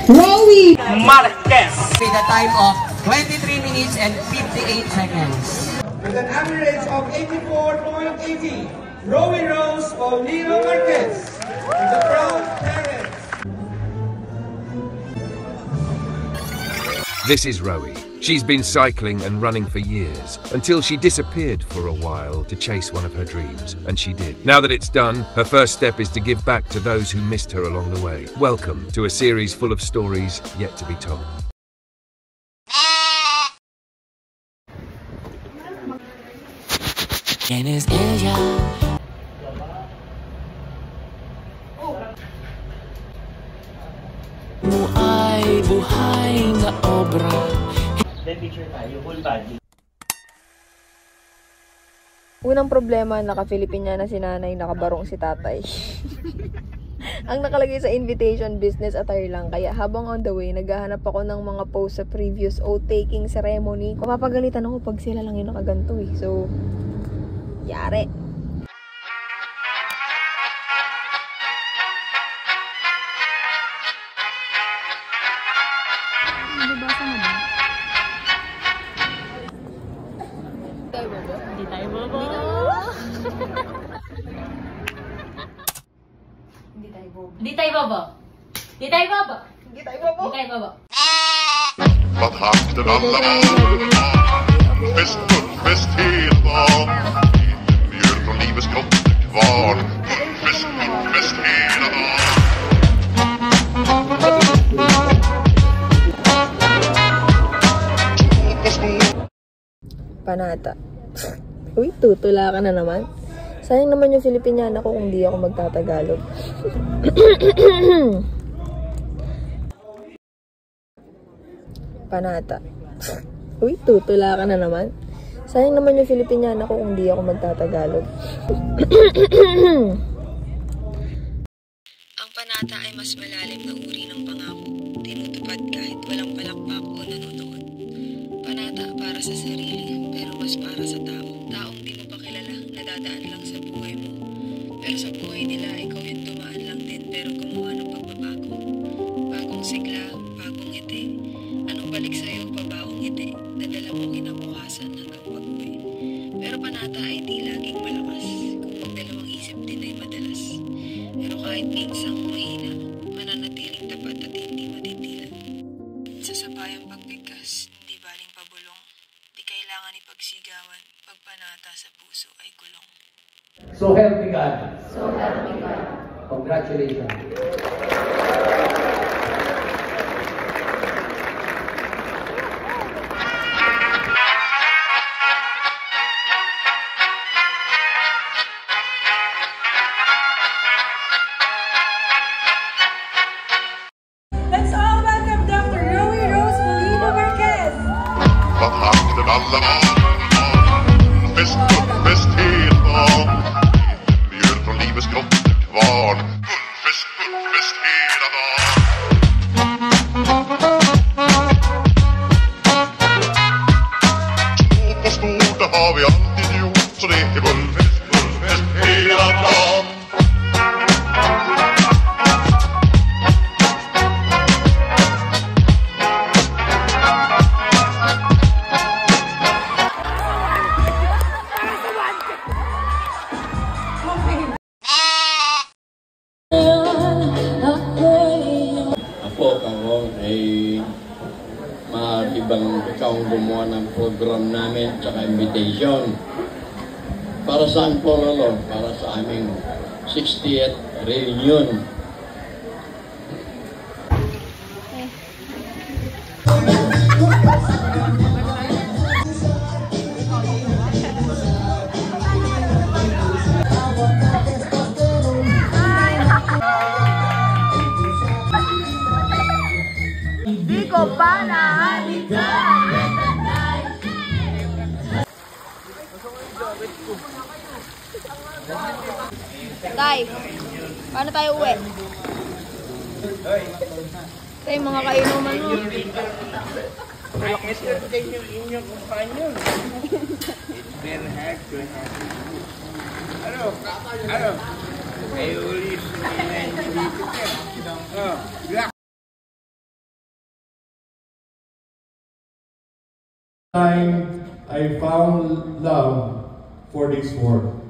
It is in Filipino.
Rowie Marquez. With a time of 23 minutes and 58 seconds. With an average of 84.80, Rowie Rose Paulino Marquez is the proud parent. This is Rowie. She's been cycling and running for years, until she disappeared for a while to chase one of her dreams, and she did. Now that it's done, her first step is to give back to those who missed her along the way. Welcome to a series full of stories yet to be told. ¿Quién es ella? Mo ay buhay na obra. Then picture tayo, full body. Unang problema, naka-Filipiniana si nanay, nakabarong si tatay. Ang nakalagay sa invitation, business attire lang. Kaya habang on the way, naghahanap ako ng mga post sa previous oath-taking ceremony. Mapapagalitan ako pag sila lang yung nakaganto eh. So, yari. Hindi tayo bobo. Hindi tayo bobo. Hindi tayo bobo. Hindi tayo bobo. Hindi tayo bobo. Wat hakten alla barn? Fest hela dagen. Mjöl från livets grottekvarn. Fest hela dagen. Panata. Uy, tutula ka na naman. Sayang naman yung Filipiniana ko kung di ako magtatagalog. Panata. Uy, tutula ka na naman. Sayang naman yung Filipiniana ko kung di ako magtatagalog. Ang panata ay mas malalim na uri ng pangako. Tinutupad kahit walang palakpak o nanonood. Panata para sa sarili, pero mas para sa tao. Taong di mo pa kilala, nadadaan lang sa buhay mo. Pero sa buhay nila, ikaw yung dumaan lang din, pero gumawa ng pagbabago. Bagong sigla, bagong ngiti. Anong balik sa'yo, pabaong ngiti. Nadala mo kinabukasan hanggang pag-uwi. Pero panata ay di laging malakas. Kung magdalawang isip din ay madalas. Pero kahit minsang mahina, mananatiling tapat at hindi matitilan. Sa sabayang pagbigkas, hindi baling pabulong. Di kailangan ipagsigawan, pagpanata sa puso ay kulong. So help me God. So help me God. Congratulations. Let's all welcome Dr. Rowie Rose Paulino Marquez. Wat hakten alla barn? Fest hela dagen. Mjöl från livets grottekvarn. Fest hela dagen. Stort, det har vi alltid gjort. Så det är fullfest hela dagen. Ako ay ibang ikaw gumawa ng program namin tsaka invitation. Para saan po lolo? Para sa aming 60th reunion. Di ko pa nahalika. Tay, paano tayo uwi? Tay, mga kainuman mo. Ito din yung inyong companion. It's very hard to have. Ano? Kayo ulit. Oh, time I found love for this work.